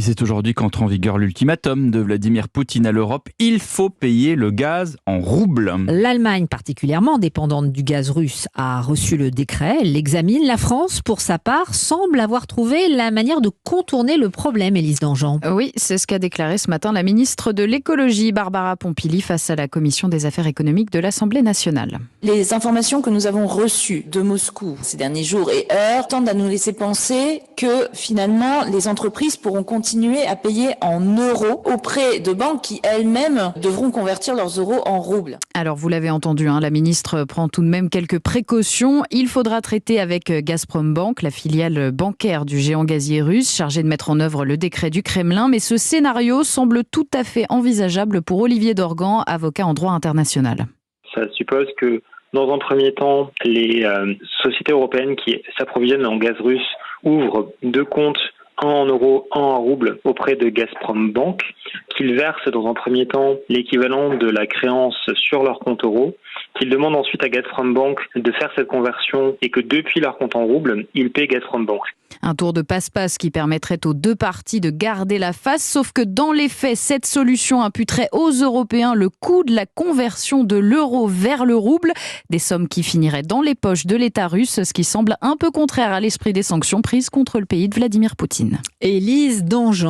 C'est aujourd'hui qu'entre en vigueur l'ultimatum de Vladimir Poutine à l'Europe. Il faut payer le gaz en roubles. L'Allemagne, particulièrement dépendante du gaz russe, a reçu le décret. Elle l'examine. La France, pour sa part, semble avoir trouvé la manière de contourner le problème, Élise Dangean. Oui, c'est ce qu'a déclaré ce matin la ministre de l'écologie, Barbara Pompili, face à la commission des affaires économiques de l'Assemblée nationale. Les informations que nous avons reçues de Moscou ces derniers jours et heures tendent à nous laisser penser que finalement les entreprises pourront continuer à payer en euros auprès de banques qui elles-mêmes devront convertir leurs euros en roubles. Alors vous l'avez entendu, la ministre prend tout de même quelques précautions. Il faudra traiter avec Gazprombank, la filiale bancaire du géant gazier russe, chargée de mettre en œuvre le décret du Kremlin. Mais ce scénario semble tout à fait envisageable pour Olivier Dorgan, avocat en droit international. Ça suppose que dans un premier temps, les sociétés européennes qui s'approvisionnent en gaz russe ouvrent deux comptes, un en euros, un en roubles, auprès de Gazprombank, qu'ils versent dans un premier temps l'équivalent de la créance sur leur compte euro, qu'ils demandent ensuite à Gazprombank de faire cette conversion et que depuis leur compte en roubles, ils paient Gazprombank. Un tour de passe-passe qui permettrait aux deux parties de garder la face, sauf que dans les faits, cette solution imputerait aux Européens le coût de la conversion de l'euro vers le rouble, des sommes qui finiraient dans les poches de l'État russe, ce qui semble un peu contraire à l'esprit des sanctions prises contre le pays de Vladimir Poutine. Élise Dangean.